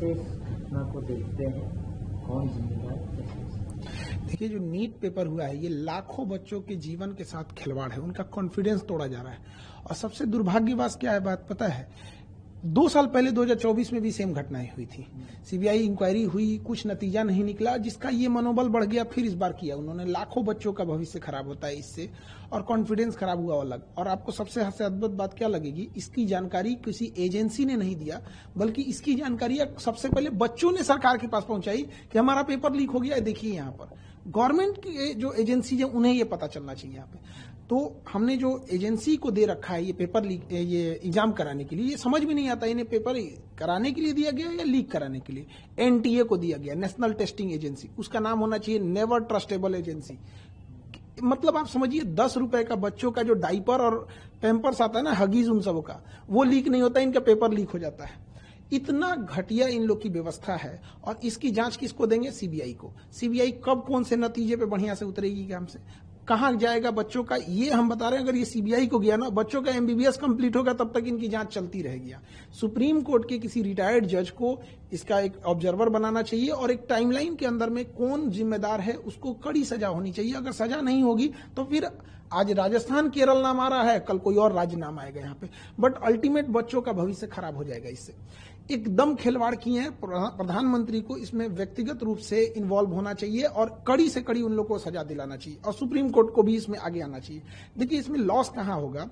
कैसे इस घटना को देखते हैं, कौन जिम्मेदार है? देखिए, जो नीट पेपर हुआ है ये लाखों बच्चों के जीवन के साथ खिलवाड़ है, उनका कॉन्फिडेंस तोड़ा जा रहा है। और सबसे दुर्भाग्यवश क्या है बात पता है, 2 साल पहले 2024 में भी सेम घटनाएं हुई थी। सीबीआई इंक्वायरी हुई, कुछ नतीजा नहीं निकला, जिसका ये मनोबल बढ़ गया। फिर इस बार किया उन्होंने, लाखों बच्चों का भविष्य खराब होता है इससे, और कॉन्फिडेंस खराब हुआ अलग। और आपको सबसे अद्भुत बात क्या लगेगी, इसकी जानकारी किसी एजेंसी ने नहीं दिया, बल्कि इसकी जानकारी सबसे पहले बच्चों ने सरकार के पास पहुंचाई कि हमारा पेपर लीक हो गया है, देखिए यहाँ पर। गवर्नमेंट की जो एजेंसी है उन्हें ये पता चलना चाहिए यहाँ पे। तो हमने जो एजेंसी को दे रखा है ये पेपर लीक, ये एग्जाम कराने के लिए, ये समझ में नहीं आता इन्हें पेपर कराने के लिए दिया गया या लीक कराने के लिए। एनटीए को दिया गया, नेशनल टेस्टिंग एजेंसी, उसका नाम होना चाहिए नेवर ट्रस्टेबल एजेंसी। मतलब आप समझिए 10 रुपए का बच्चों का जो डाइपर और पैम्पर्स आता है ना, हगीज उन सबों का, वो लीक नहीं होता, इनका पेपर लीक हो जाता है। इतना घटिया इन लोग की व्यवस्था है। और इसकी जांच किसको देंगे? सीबीआई को। सीबीआई कब कौन से नतीजे पे बढ़िया से उतरेगी काम से, कहां जाएगा बच्चों का, ये हम बता रहे हैं। अगर ये सीबीआई को गया ना, बच्चों का एमबीबीएस कंप्लीट होगा, तब तक इनकी जांच चलती रहेगी। सुप्रीम कोर्ट के किसी रिटायर्ड जज को इसका एक ऑब्जर्वर बनाना चाहिए, और एक टाइमलाइन के अंदर में कौन जिम्मेदार है उसको कड़ी सजा होनी चाहिए। अगर सजा नहीं होगी तो फिर आज राजस्थान केरल नाम आ रहा है, कल कोई और राज्य नाम आएगा यहाँ पे, बट अल्टीमेट बच्चों का भविष्य खराब हो जाएगा इससे। एकदम खिलवाड़ किए हैं। प्रधानमंत्री को इसमें व्यक्तिगत रूप से इन्वॉल्व होना चाहिए, और कड़ी से कड़ी उन लोगों को सजा दिलाना चाहिए, और सुप्रीम कोर्ट को भी इसमें आगे आना चाहिए। देखिए, इसमें लॉस कहां होगा,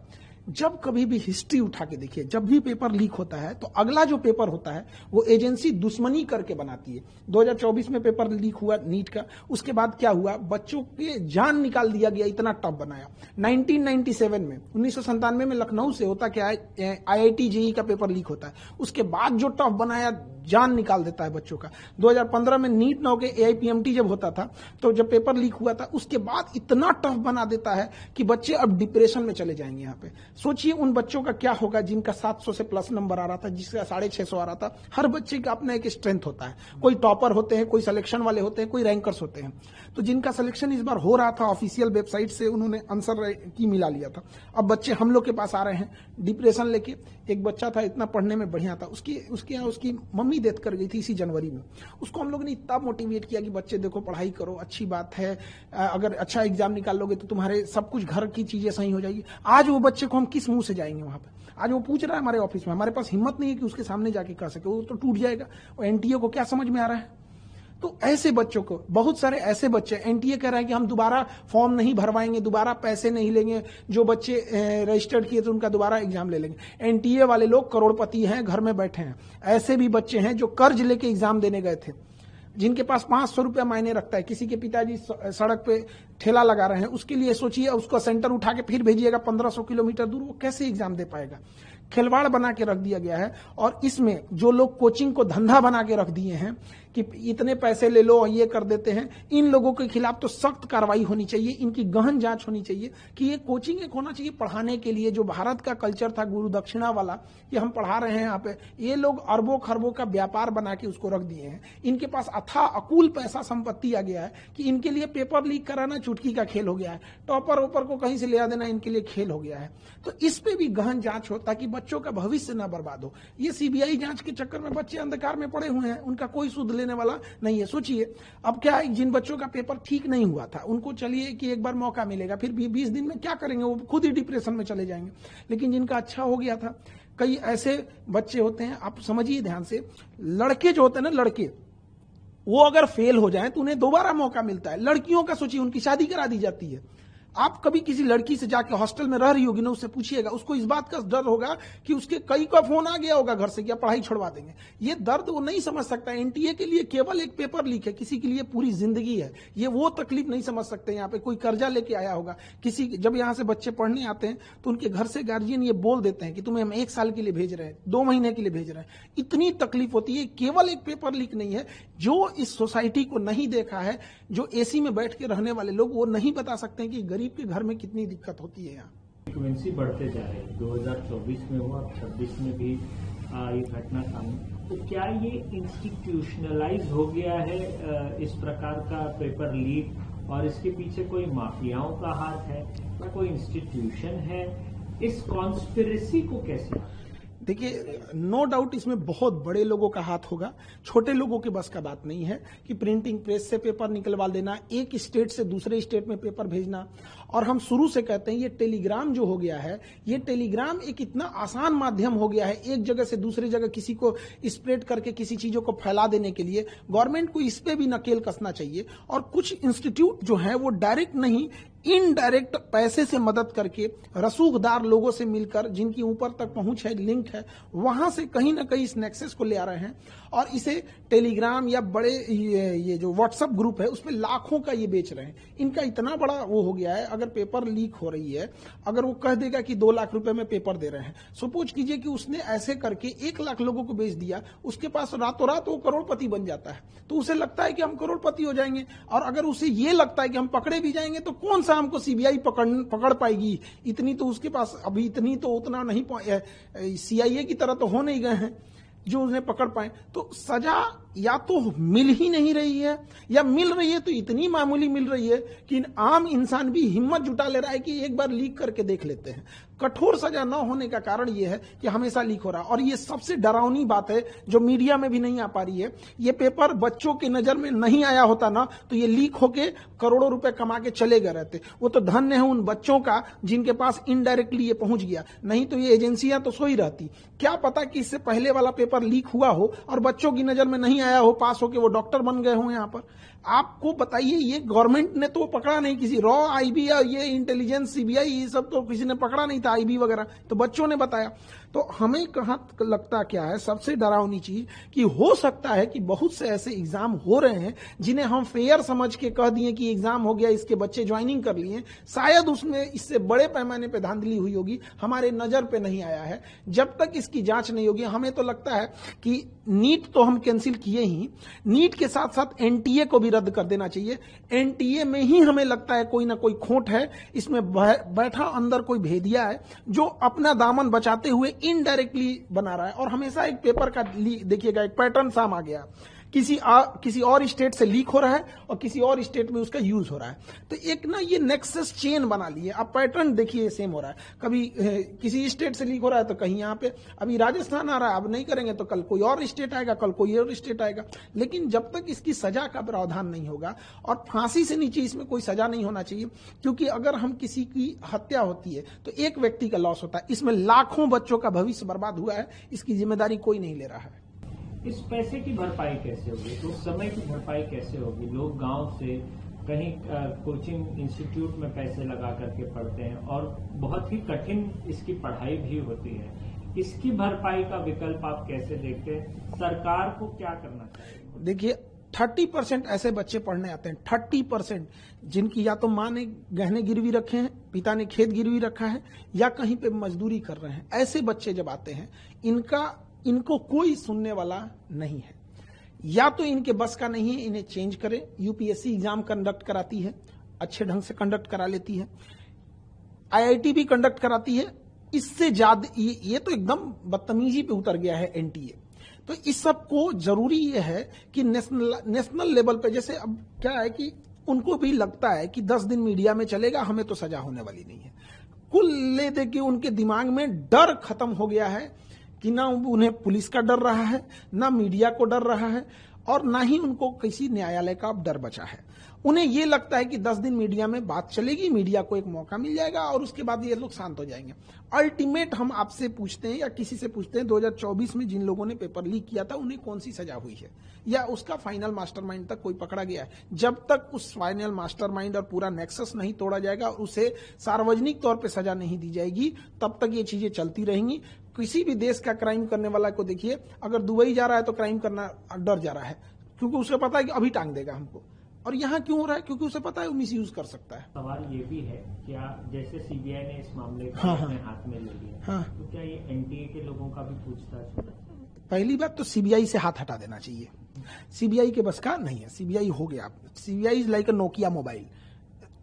जब कभी भी हिस्ट्री उठा के देखिए, जब भी पेपर लीक होता है तो अगला जो पेपर होता है वो एजेंसी दुश्मनी करके बनाती है। 2024 में पेपर लीक हुआ नीट का, उसके बाद क्या हुआ, बच्चों के जान निकाल दिया गया, इतना टफ बनाया। 1997 में 1997 में लखनऊ से होता क्या है, आईआईटी जेईई का पेपर लीक होता है, उसके बाद जो टफ बनाया, जान निकाल देता है बच्चों का। 2015 में नीट ना होकर एआईपीएमटी जब होता था, तो जब पेपर लीक हुआ था, उसके बाद इतना टफ बना देता है कि बच्चे अब डिप्रेशन में चले जाएंगे। यहाँ पे सोचिए उन बच्चों का क्या होगा जिनका 700 से प्लस नंबर आ रहा था, जिसका 650 आ रहा था। हर बच्चे का अपना एक स्ट्रेंथ होता है, कोई टॉपर होते हैं, कोई सिलेक्शन वाले होते हैं, कोई रैंकर्स होते हैं। तो जिनका सिलेक्शन इस बार हो रहा था, ऑफिशियल वेबसाइट से उन्होंने आंसर की मिला लिया था। अब बच्चे हम लोग के पास आ रहे हैं डिप्रेशन लेके। एक बच्चा था, इतना पढ़ने में बढ़िया था, उसकी मम्मी डेथ कर गई थी इसी जनवरी में। उसको हम लोगों ने इतना मोटिवेट किया कि बच्चे देखो, पढ़ाई करो, अच्छी बात है, अगर अच्छा एग्जाम निकाल लोगे तो तुम्हारे सब कुछ घर की चीजें सही हो जाएगी। आज वो बच्चे को हम किस मुंह से जाएंगे वहां पे? आज वो पूछ रहा है हमारे ऑफिस में, हमारे पास हिम्मत नहीं है कि उसके सामने जाके कह सके, वो तो टूट जाएगा। और एनटीए को क्या समझ में आ रहा है? तो ऐसे बच्चों को, बहुत सारे ऐसे बच्चे, एनटीए कह रहा है कि हम दोबारा फॉर्म नहीं भरवाएंगे, दोबारा पैसे नहीं लेंगे, जो बच्चे रजिस्टर्ड किए थे उनका दोबारा एग्जाम ले लेंगे। एनटीए वाले लोग करोड़पति हैं, घर में बैठे हैं। ऐसे भी बच्चे हैं जो कर्ज लेके एग्जाम देने गए थे, जिनके पास 500 रुपया मायने रखता है। किसी के पिताजी सड़क पे ठेला लगा रहे हैं, उसके लिए सोचिए, उसका सेंटर उठा के फिर भेजिएगा 1500 किलोमीटर दूर, वो कैसे एग्जाम दे पाएगा? खिलवाड़ बना के रख दिया गया है। और इसमें जो लोग कोचिंग को धंधा बना के रख दिए हैं कि इतने पैसे ले लो और ये कर देते हैं, इन लोगों के खिलाफ तो सख्त कार्रवाई होनी चाहिए, इनकी गहन जांच होनी चाहिए कि ये कोचिंग एक होना चाहिए पढ़ाने के लिए। जो भारत का कल्चर था गुरु दक्षिणा वाला, ये हम पढ़ा रहे हैं यहाँ पे, ये लोग अरबों खरबों का व्यापार बना के उसको रख दिए हैं। इनके पास अथाह अकूल पैसा संपत्ति आ गया है कि इनके लिए पेपर लीक कराना चुटकी का खेल हो गया है, टॉपर ओपर को कहीं से ले देना इनके लिए खेल हो गया है। तो इस पे भी गहन जांच हो ताकि बच्चों का भविष्य ना बर्बाद हो। ये सीबीआई जांच के चक्कर में बच्चे अंधकार में पड़े हुए हैं, उनका कोई सुध लेने वाला नहीं है। सोचिए, अब क्या है, जिन बच्चों का पेपर ठीक नहीं हुआ था उनको चलिए कि एक बार मौका मिलेगा, फिर 20 दिन में क्या करेंगे, वो खुद ही डिप्रेशन में चले जाएंगे। लेकिन जिनका अच्छा हो गया था, कई ऐसे बच्चे होते हैं, आप समझिए ध्यान से, लड़के जो होते हैं ना, लड़के वो अगर फेल हो जाएं तो उन्हें दोबारा मौका मिलता है। लड़कियों का सोचिए, उनकी शादी करा दी जाती है। आप कभी किसी लड़की से जाके हॉस्टल में रह रही होगी ना, उससे पूछिएगा, उसको इस बात का डर होगा कि उसके कई का फोन आ गया होगा घर से कि पढ़ाई छोड़वा देंगे। ये दर्द वो नहीं समझ सकता। एनटीए के लिए केवल एक पेपर लीक है, किसी के लिए पूरी जिंदगी है। ये वो तकलीफ नहीं समझ सकते। यहाँ पे कोई कर्जा लेके आया होगा, किसी जब यहाँ से बच्चे पढ़ने आते हैं तो उनके घर से गार्जियन ये बोल देते हैं कि तुम्हें हम 1 साल के लिए भेज रहे हैं, 2 महीने के लिए भेज रहे हैं। इतनी तकलीफ होती है। केवल एक पेपर लीक नहीं है। जो इस सोसाइटी को नहीं देखा है, जो एसी में बैठ के रहने वाले लोग, वो नहीं बता सकते कि गरीब के घर में कितनी दिक्कत होती है। यहाँ फ्रीक्वेंसी बढ़ते जा रहे हैं, 2024 में हुआ, 26 में भी ये घटना सामने। तो क्या ये इंस्टीट्यूशनलाइज हो गया है इस प्रकार का पेपर लीक, और इसके पीछे कोई माफियाओं का हाथ है या कोई इंस्टीट्यूशन है? इस कॉन्स्पिरेसी को कैसे? देखिए, नो डाउट इसमें बहुत बड़े लोगों का हाथ होगा, छोटे लोगों के बस का बात नहीं है कि प्रिंटिंग प्रेस से पेपर निकलवा देना, एक स्टेट से दूसरे स्टेट में पेपर भेजना। और हम शुरू से कहते हैं ये टेलीग्राम जो हो गया है, ये टेलीग्राम एक इतना आसान माध्यम हो गया है एक जगह से दूसरी जगह किसी को स्प्रेड करके किसी चीजों को फैला देने के लिए। गवर्नमेंट को इस पे भी नकेल कसना चाहिए। और कुछ इंस्टीट्यूट जो है वो डायरेक्ट नहीं, इनडायरेक्ट पैसे से मदद करके रसूखदार लोगों से मिलकर, जिनकी ऊपर तक पहुंच है, लिंक है, वहां से कहीं ना कहीं इस नेक्सस को ले आ रहे हैं और इसे टेलीग्राम या बड़े ये जो व्हाट्सएप ग्रुप है उसमें लाखों का ये बेच रहे हैं। इनका इतना बड़ा वो हो गया है, अगर पेपर लीक हो रही है, अगर वो कह देगा कि 2 लाख रुपए में पेपर दे रहे हैं, सपोज कीजिए कि उसने ऐसे करके 1 लाख लोगों को बेच दिया, उसके पास रातों रात वो करोड़पति बन जाता है। तो उसे लगता है कि हम करोड़पति हो जाएंगे। और अगर उसे ये लगता है कि हम पकड़े भी जाएंगे तो कौन सा हमको सीबीआई पकड़ पाएगी, इतनी तो उसके पास अभी इतनी तो उतना नहीं, सीआईए की तरह तो हो नहीं गए हैं जो उन्हें पकड़ पाए। तो सजा या तो मिल ही नहीं रही है, या मिल रही है तो इतनी मामूली मिल रही है कि आम इंसान भी हिम्मत जुटा ले रहा है कि एक बार लीक करके देख लेते हैं। कठोर सजा न होने का कारण यह है कि हमेशा लीक हो रहा है। और ये सबसे डरावनी बात है जो मीडिया में भी नहीं आ पा रही है, ये पेपर बच्चों की नजर में नहीं आया होता ना तो ये लीक होके करोड़ों रुपए कमा के चले गए रहते। वो तो धन्य है उन बच्चों का जिनके पास इनडायरेक्टली ये पहुंच गया, नहीं तो ये एजेंसियां तो सोई रहती। क्या पता कि इससे पहले वाला पेपर लीक हुआ हो और बच्चों की नजर में नहीं आया हो, पास होके वो डॉक्टर बन गए हो। यहाँ पर आपको बताइए, ये गवर्नमेंट ने तो पकड़ा नहीं, किसी रॉ आईबी या ये इंटेलिजेंस सीबीआई ये सब तो किसी ने पकड़ा नहीं था, आईबी वगैरह तो बच्चों ने बताया। तो हमें कहां लगता क्या है सबसे डरावनी चीज कि हो सकता है कि बहुत से ऐसे एग्जाम हो रहे हैं जिन्हें हम फेयर समझ के कह दिए कि एग्जाम हो गया, इसके बच्चे ज्वाइनिंग कर लिए, शायद उसमें इससे बड़े पैमाने पे धांधली हुई होगी, हमारे नजर पे नहीं आया है। जब तक इसकी जांच नहीं होगी, हमें तो लगता है कि नीट तो हम कैंसिल किए ही, नीट के साथ साथ एनटीए को भी रद्द कर देना चाहिए। एनटीए में ही हमें लगता है कोई ना कोई खोट है, इसमें बैठा अंदर कोई भेदिया है जो अपना दामन बचाते हुए इनडायरेक्टली बना रहा है। और हमेशा एक पेपर का देखिएगा एक पैटर्न साम आ गया, किसी और स्टेट से लीक हो रहा है और किसी और स्टेट में उसका यूज हो रहा है। तो एक ना ये नेक्सस चेन बना लिए। अब पैटर्न देखिए सेम हो रहा है, कभी किसी स्टेट से लीक हो रहा है तो कहीं यहाँ पे अभी राजस्थान आ रहा है, अब नहीं करेंगे तो कल कोई और स्टेट आएगा, कल कोई और स्टेट आएगा। लेकिन जब तक इसकी सजा का प्रावधान नहीं होगा, और फांसी से नीचे इसमें कोई सजा नहीं होना चाहिए, क्योंकि अगर हम किसी की हत्या होती है तो एक व्यक्ति का लॉस होता है, इसमें लाखों बच्चों का भविष्य बर्बाद हुआ है, इसकी जिम्मेदारी कोई नहीं ले रहा है। इस पैसे की भरपाई कैसे होगी, तो उस समय की भरपाई कैसे होगी? लोग गांव से कहीं कोचिंग इंस्टीट्यूट में पैसे लगा करके पढ़ते हैं और बहुत ही कठिन इसकी पढ़ाई भी होती है। इसकी भरपाई का विकल्प आप कैसे देखते हैं? सरकार को क्या करना चाहिए? देखिए, 30% ऐसे बच्चे पढ़ने आते हैं, 30% जिनकी या तो माँ ने गहने गिरवी रखे हैं, पिता ने खेत गिरवी रखा है, या कहीं पे मजदूरी कर रहे हैं। ऐसे बच्चे जब आते हैं, इनको कोई सुनने वाला नहीं है। या तो इनके बस का नहीं है, इन्हें चेंज करें। यूपीएससी एग्जाम कंडक्ट कराती है, अच्छे ढंग से कंडक्ट करा लेती है, आईआईटी भी कंडक्ट कराती है। इससे ज्यादा ये तो एकदम बदतमीजी पे उतर गया है एनटीए। तो इस सब को जरूरी ये है कि नेशनल लेवल पे, जैसे अब क्या है कि उनको भी लगता है कि 10 दिन मीडिया में चलेगा, हमें तो सजा होने वाली नहीं है। कुल ले दे के उनके दिमाग में डर खत्म हो गया है कि ना उन्हें पुलिस का डर रहा है, ना मीडिया को डर रहा है, और ना ही उनको किसी न्यायालय का डर बचा है। उन्हें यह लगता है कि 10 दिन मीडिया में बात चलेगी, मीडिया को एक मौका मिल जाएगा और उसके बाद ये लोग शांत हो जाएंगे। अल्टीमेट हम आपसे पूछते हैं या किसी से पूछते हैं, 2024 में जिन लोगों ने पेपर लीक किया था उन्हें कौन सी सजा हुई है, या उसका फाइनल मास्टरमाइंड तक कोई पकड़ा गया है? जब तक उस फाइनल मास्टरमाइंड और पूरा नेक्सस नहीं तोड़ा जाएगा और उसे सार्वजनिक तौर पर सजा नहीं दी जाएगी, तब तक ये चीजें चलती रहेंगी। किसी भी देश का क्राइम करने वाला को देखिए, अगर दुबई जा रहा है तो क्राइम करना डर जा रहा है, क्योंकि उसे पता है कि अभी टांग देगा हमको। और यहाँ क्यों हो रहा है? क्योंकि उसे पता है वो मिसयूज कर सकता है। सवाल ये भी है, क्या जैसे सीबीआई ने इस मामले को अपने हाथ में ले लिया, तो क्या ये एनटीए के लोगों का भी पूछताछ होना चाहिए? पहली बात तो सीबीआई से हाथ हटा देना चाहिए। सीबीआई के बस का नहीं है, सीबीआई हो गया। CBI is like a Nokia mobile,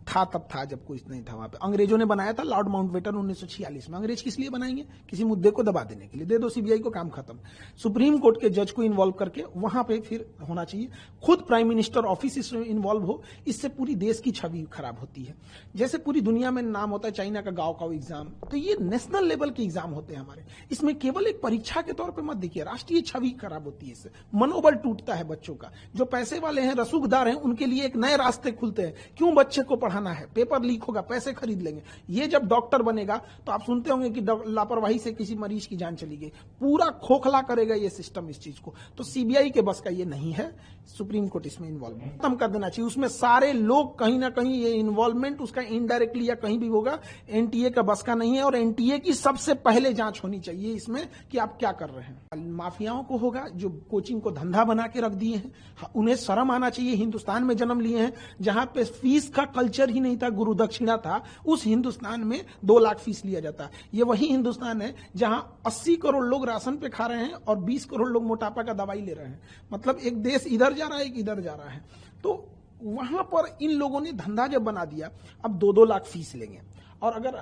था तब था जब कुछ नहीं था वहां पे। अंग्रेजों ने बनाया था लॉर्ड माउंटबेटन 1946 में। अंग्रेज किस लिए बनाएंगे? किसी मुद्दे को दबा देने के लिए। दे दो सीबीआई को, काम खत्म। सुप्रीम कोर्ट के जज को इन्वॉल्व करके वहां पे फिर होना चाहिए। खुद प्राइम मिनिस्टर ऑफिस इसमें इन्वॉल्व हो, इससे पूरी देश की छवि खराब होती है। जैसे पूरी दुनिया में नाम होता है चाइना का गाँव एग्जाम, तो ये नेशनल लेवल के एग्जाम होते हैं हमारे। इसमें केवल एक परीक्षा के तौर पर मत देखिए, राष्ट्रीय छवि खराब होती है इससे, मनोबल टूटता है बच्चों का। जो पैसे वाले हैं, रसूखदार हैं, उनके लिए एक नए रास्ते खुलते हैं। क्यों बच्चे को पढ़ाना है? पेपर लीक होगा, पैसे खरीद लेंगे। ये जब डॉक्टर बनेगा तो आप सुनते होंगे कि लापरवाही से किसी मरीज की जान चली गई। पूरा खोखला करेगा ये सिस्टम इस चीज को। तो सीबीआई के बस का ये नहीं है। सुप्रीम कोर्ट इसमें इन्वॉल्व खत्म कर देना चाहिए। उसमें सारे लोग कहीं ना कहीं ये इन्वॉल्वमेंट उसका इनडायरेक्टली या कहीं भी होगा, एनटीए का बस का नहीं है। और एनटीए की सबसे पहले जांच होनी चाहिए इसमें कि आप क्या कर रहे हैं। माफियाओं को होगा जो कोचिंग को धंधा बना के रख दिए हैं, उन्हें शर्म आना चाहिए। हिंदुस्तान में जन्म लिए हैं जहां पे फीस का कल्चर ही नहीं था, गुरु दक्षिणा था। उस हिंदुस्तान में 2 लाख फीस लिया जाता है। ये वही हिंदुस्तान है जहां 80 करोड़ लोग राशन पे खा रहे हैं और 20 करोड़ लोग मोटापा का दवाई ले रहे हैं। मतलब एक देश इधर जा रहा है, एक इधर जा रहा है। तो वहां पर इन लोगों ने धंधा जब बना दिया, अब 2-2 लाख फीस लेंगे। और अगर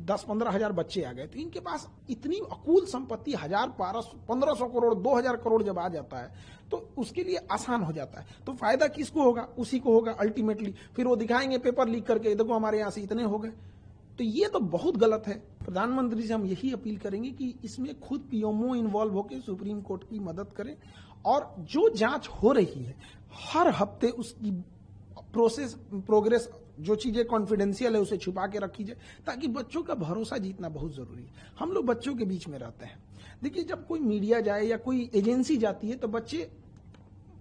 10-15 हजार बच्चे आ गए तो इनके पास इतनी अकूल संपत्ति 1500 करोड़ 2000 करोड़ जब आ जाता है तो उसके लिए आसान हो जाता है। तो फायदा किसको होगा? उसी को होगा अल्टीमेटली। फिर वो दिखाएंगे पेपर लीक करके, देखो हमारे यहां से इतने हो गए। तो ये तो बहुत गलत है। प्रधानमंत्री से हम यही अपील करेंगे कि इसमें खुद पीएमओ इन्वॉल्व होकर सुप्रीम कोर्ट की मदद करें। और जो जांच हो रही है हर हफ्ते उसकी प्रोग्रेस, जो चीजें कॉन्फिडेंशियल है उसे छुपा के रखी जाए, ताकि बच्चों का भरोसा जीतना बहुत जरूरी है। हम लोग बच्चों के बीच में रहते हैं। देखिए, जब कोई मीडिया जाए या कोई एजेंसी जाती है तो बच्चे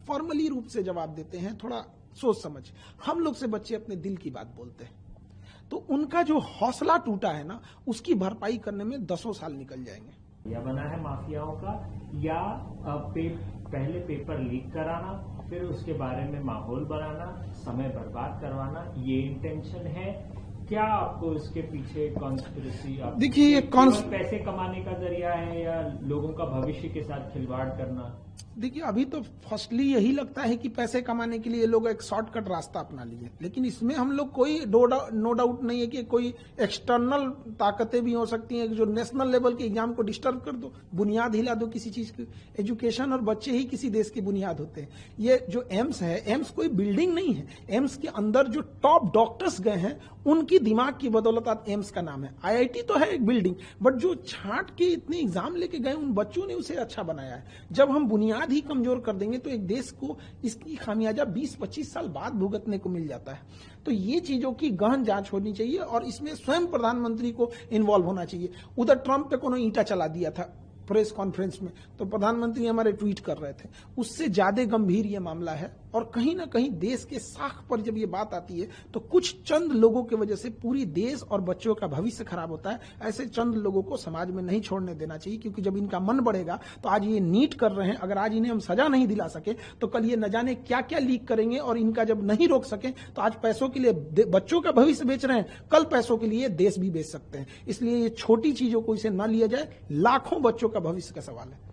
फॉर्मली रूप से जवाब देते हैं, थोड़ा सोच समझ। हम लोग से बच्चे अपने दिल की बात बोलते हैं। तो उनका जो हौसला टूटा है ना, उसकी भरपाई करने में 10 साल निकल जाएंगे। या बना है माफियाओं का, या पहले पेपर लीक कराना, फिर उसके बारे में माहौल बनाना, समय बर्बाद करवाना, ये इंटेंशन है क्या? आपको इसके पीछे कॉन्स्पिरेसी, देखिए, ये पैसे कमाने का जरिया है या लोगों का भविष्य के साथ खिलवाड़ करना? देखिए, अभी तो फर्स्टली यही लगता है कि पैसे कमाने के लिए लोग एक शॉर्टकट रास्ता अपना लिए, लेकिन इसमें हम लोग कोई नो डाउट नहीं है कि कोई एक्सटर्नल ताकतें भी हो सकती हैं जो नेशनल लेवल के एग्जाम को डिस्टर्ब कर दो, बुनियाद हिला दो किसी चीज की। एजुकेशन और बच्चे ही किसी देश की बुनियाद होते हैं। ये जो एम्स है, एम्स कोई बिल्डिंग नहीं है। एम्स के अंदर जो टॉप डॉक्टर्स गए हैं उनकी दिमाग की बदौलत आज एम्स का नाम है। आईआईटी तो है एक बिल्डिंग, बट जो छांट के इतने एग्जाम लेके गए उन बच्चों ने उसे अच्छा बनाया है। जब हम बुनियाद ही कमजोर कर देंगे तो एक देश को इसकी खामियाजा 20-25 साल बाद भुगतने को मिल जाता है। तो ये चीजों की गहन जांच होनी चाहिए और इसमें स्वयं प्रधानमंत्री को इन्वॉल्व होना चाहिए। उधर ट्रंप पे कोनो ईंटा चला दिया था प्रेस कॉन्फ्रेंस में, तो प्रधानमंत्री हमारे ट्वीट कर रहे थे। उससे ज्यादा गंभीर ये मामला है। और कहीं ना कहीं देश के साख पर जब ये बात आती है तो कुछ चंद लोगों की वजह से पूरी देश और बच्चों का भविष्य खराब होता है। ऐसे चंद लोगों को समाज में नहीं छोड़ने देना चाहिए, क्योंकि जब इनका मन बढ़ेगा तो आज ये नीट कर रहे हैं, अगर आज इन्हें हम सजा नहीं दिला सके तो कल ये न जाने क्या क्या लीक करेंगे। और इनका जब नहीं रोक सके तो आज पैसों के लिए बच्चों का भविष्य बेच रहे हैं, कल पैसों के लिए देश भी बेच सकते हैं। इसलिए ये छोटी चीजों को इसे न लिया जाए, लाखों बच्चों का भविष्य का सवाल है।